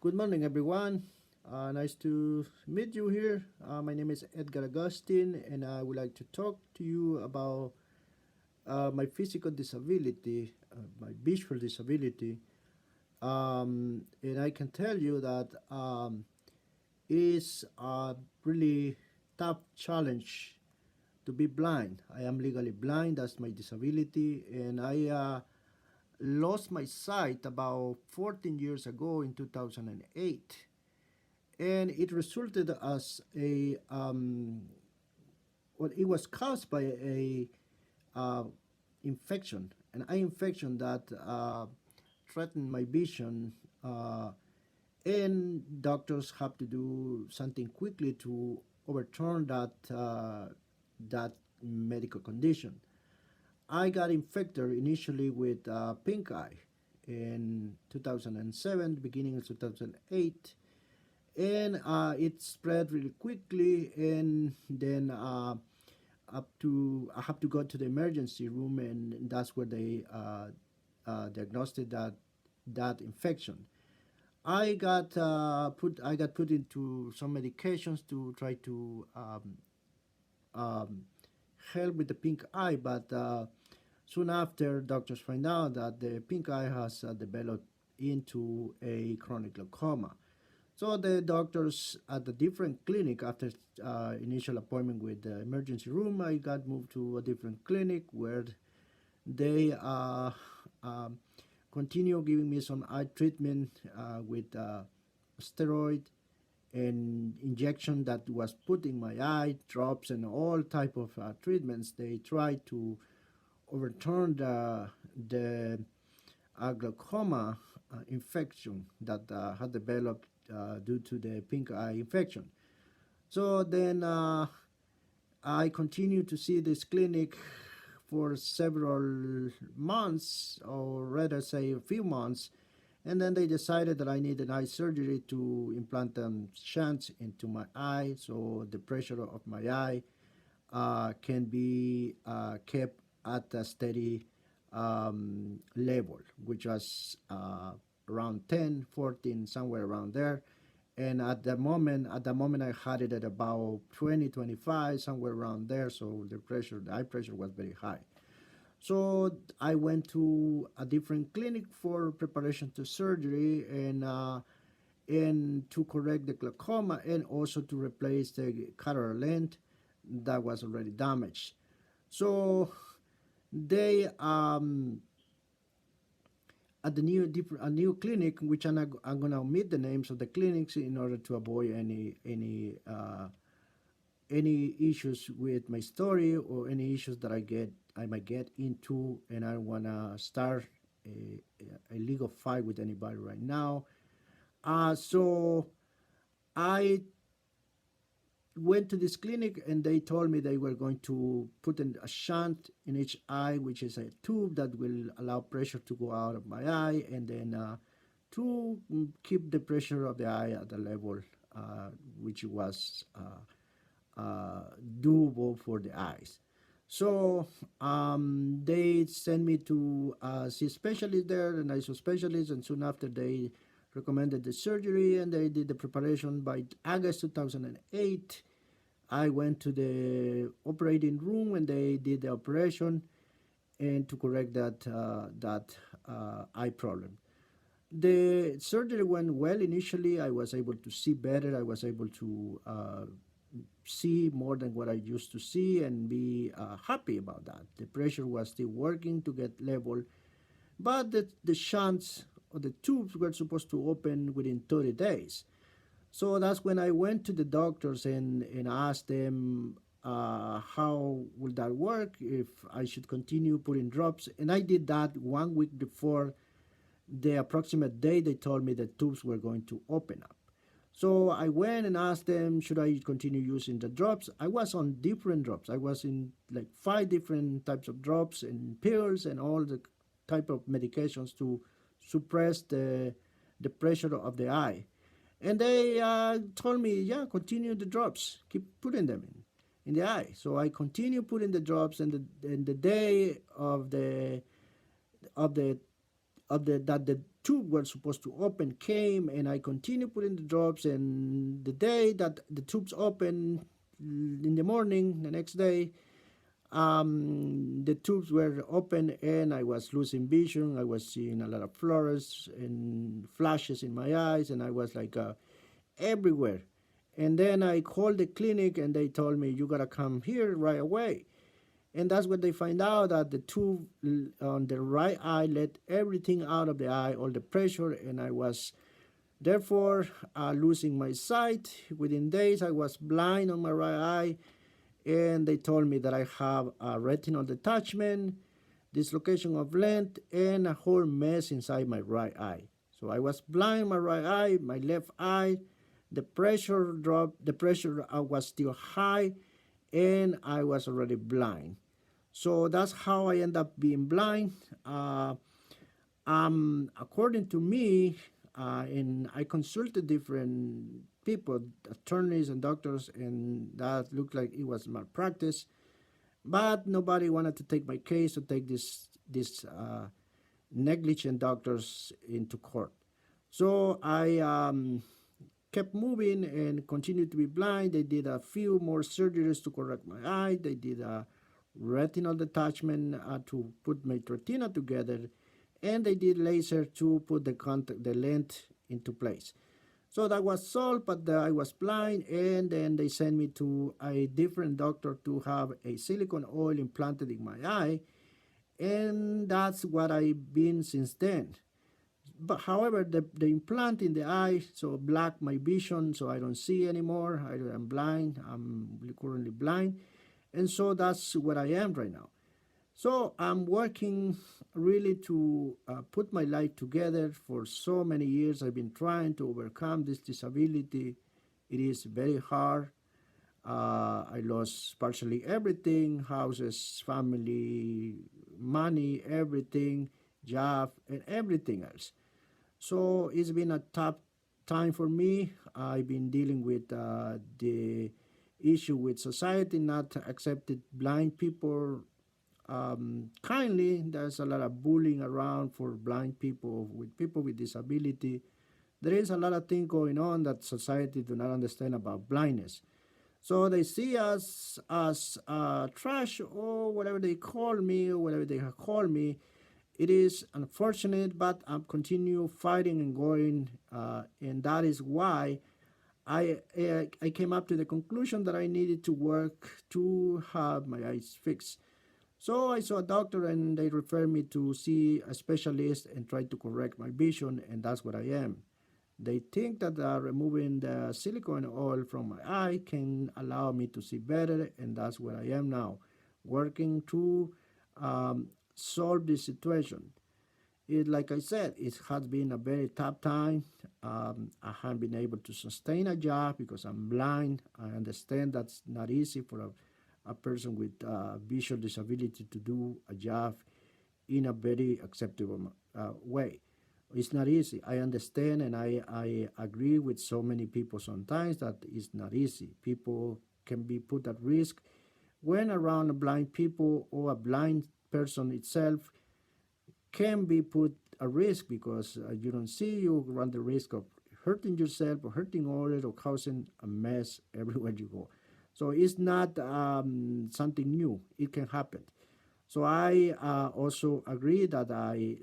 Good morning, everyone. Nice to meet you here. My name is Edgar Agustin, and I would like to talk to you about my physical disability, my visual disability. And I can tell you that it is a really tough challenge to be blind. I am legally blind, that's my disability, and I lost my sight about 14 years ago in 2008, and it resulted as a well, it was caused by a uh, infection, an eye infection that threatened my vision, and doctors have to do something quickly to overturn that medical condition. I got infected initially with pink eye in 2007, beginning of 2008, and it spread really quickly. And then up to I have to go to the emergency room, and that's where they diagnosed that infection. I got put into some medications to try to um, help with the pink eye, but soon after, doctors find out that the pink eye has developed into a chronic glaucoma. So the doctors at the different clinic, after initial appointment with the emergency room, I got moved to a different clinic where they um, continue giving me some eye treatment with steroid and injection that was put in my eye, drops and all type of treatments. They tried to overturn the glaucoma infection that had developed due to the pink eye infection. So then I continued to see this clinic for several months, or rather say a few months, and then they decided that I needed eye surgery to implant shunts into my eye, so the pressure of my eye can be kept at a steady level, which was around 10, 14, somewhere around there. And at the moment I had it at about 20, 25, somewhere around there. So the eye pressure was very high. So I went to a different clinic for preparation to surgery, and to correct the glaucoma, and also to replace the cataract lens that was already damaged. So they at the a new clinic, which I'm gonna omit the names of the clinics in order to avoid any issues with my story, or any issues that I might get into, and I don't wanna start a legal fight with anybody right now. So I went to this clinic, and they told me they were going to put in a shunt in each eye, which is a tube that will allow pressure to go out of my eye, and then to keep the pressure of the eye at the level which was doable for the eyes. So they sent me to see a specialist there, and I saw a specialist, and soon after they recommended the surgery, and they did the preparation. By August 2008, I went to the operating room, and they did the operation and to correct that eye problem. The surgery went well initially. I was able to see better. I was able to see more than what I used to see, and be happy about that. The pressure was still working to get level, but the shunts or the tubes were supposed to open within 30 days. So that's when I went to the doctors and asked them how would that work, if I should continue putting drops. And I did that 1 week before the approximate day they told me the tubes were going to open up. So I went and asked them, should I continue using the drops? I was on different drops. I was in like 5 different types of drops and pills and all the type of medications to suppress the pressure of the eye. And they told me, yeah, continue the drops, keep putting them in the eye. So I continue putting the drops, and the day of the that the tube were supposed to open came, and I continued putting the drops. And the day that the tubes opened in the morning, the next day, the tubes were open, and I was losing vision. I was seeing a lot of fluorescence and flashes in my eyes, and I was like everywhere. And then I called the clinic, and they told me, you gotta come here right away. And that's when they find out that the tube on the right eye let everything out of the eye, all the pressure, and I was therefore losing my sight. Within days, I was blind on my right eye, and they told me that I have a retinal detachment, dislocation of lens, and a whole mess inside my right eye. So I was blind, my right eye, my left eye, the pressure dropped, the pressure was still high, and I was already blind. So that's how I end up being blind. According to me, and I consulted different people, attorneys and doctors, and that looked like it was malpractice. But nobody wanted to take my case or take this negligent doctors into court. So I kept moving and continued to be blind. They did a few more surgeries to correct my eye. They did a retinal detachment to put my retina together, and they did laser to put the lens into place. So that was solved, but I was blind, and then they sent me to a different doctor to have a silicone oil implanted in my eye, and that's what I've been since then. But however, the implant in the eye so blocked my vision, so I don't see anymore. I'm blind. I'm currently blind, and so that's what I am right now. So I'm working really to put my life together. For so many years, I've been trying to overcome this disability. It is very hard. I lost partially everything: houses, family, money, everything, job, and everything else. So it's been a tough time for me. I've been dealing with the issue with society not accepting blind people kindly. There's a lot of bullying around for blind people with disability. There is a lot of things going on that society do not understand about blindness. So they see us as trash or whatever they call me or whatever they call me. It is unfortunate, but I'm continue fighting and going, and that is why I came up to the conclusion that I needed to work to have my eyes fixed. So I saw a doctor, and they referred me to see a specialist and try to correct my vision, and that's what I am. They think that removing the silicone oil from my eye can allow me to see better, and that's where I am now, working to solve this situation. Like I said, it has been a very tough time. I haven't been able to sustain a job because I'm blind. I understand that's not easy for a person with visual disability to do a job in a very acceptable way. It's not easy. I understand, and I agree with so many people sometimes that it's not easy. People can be put at risk when around blind people, or a blind person itself can be put at risk because you don't see, you run the risk of hurting yourself or hurting others or causing a mess everywhere you go. So it's not something new. It can happen. So I also agree that I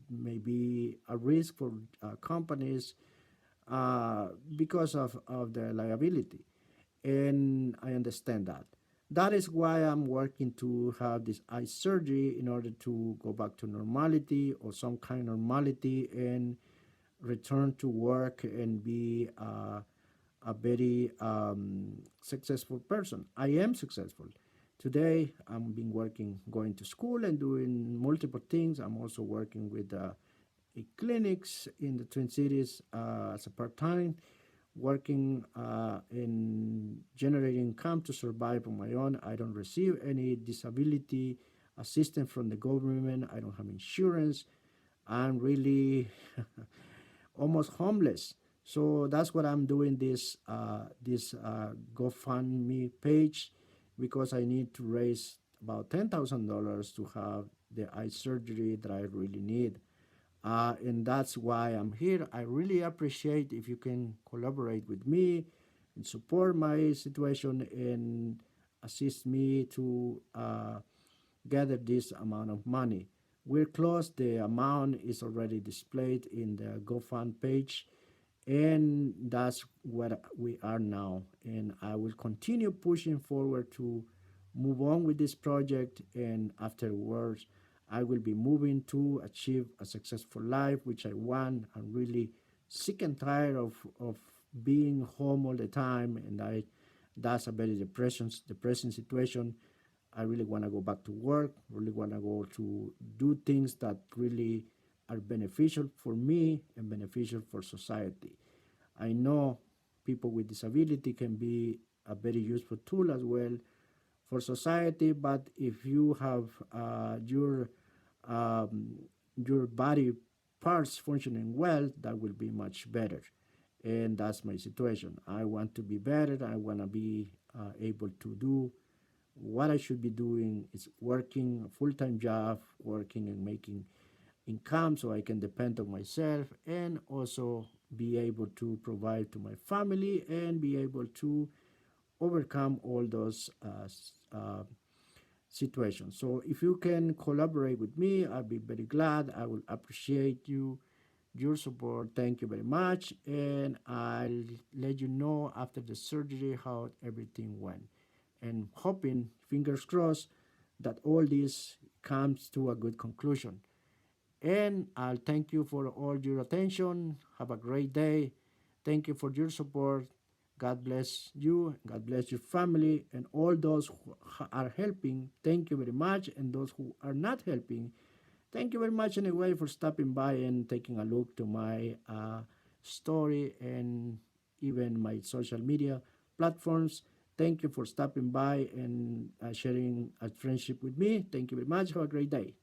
may be a risk for companies because of the liability, and I understand that. That is why I'm working to have this eye surgery in order to go back to normality or some kind of normality and return to work and be a very successful person. I am successful. Today, I'm been working, going to school and doing multiple things. I'm also working with clinics in the Twin Cities as a part-time, working in generating income to survive on my own. I don't receive any disability assistance from the government. I don't have insurance. I'm really almost homeless. So that's what I'm doing this GoFundMe page, because I need to raise about $10,000 to have the eye surgery that I really need. and that's why I'm here. I really appreciate if you can collaborate with me and support my situation and assist me to gather this amount of money. We're close. The amount is already displayed in the GoFund page, and that's what we are now. And I will continue pushing forward to move on with this project, and afterwards I will be moving to achieve a successful life, which I want. I'm really sick and tired of being home all the time, and I that's a very depressing situation. I really want to go back to work, really want to go to do things that really are beneficial for me and beneficial for society. I know people with disability can be a very useful tool as well for society, but if you have um, your body parts functioning well, that will be much better. And that's my situation. I want to be better. I want to be able to do what I should be doing is working a full-time job, working and making income so I can depend on myself and also be able to provide to my family and be able to overcome all those situations. So if you can collaborate with me, I'll be very glad. I will appreciate your support. Thank you very much, and I'll let you know after the surgery how everything went. And hoping, fingers crossed, that all this comes to a good conclusion. And I'll thank you for all your attention. Have a great day. Thank you for your support. God bless you. God bless your family and all those who are helping. Thank you very much. And those who are not helping, thank you very much anyway for stopping by and taking a look to my story and even my social media platforms. Thank you for stopping by and sharing a friendship with me. Thank you very much. Have a great day.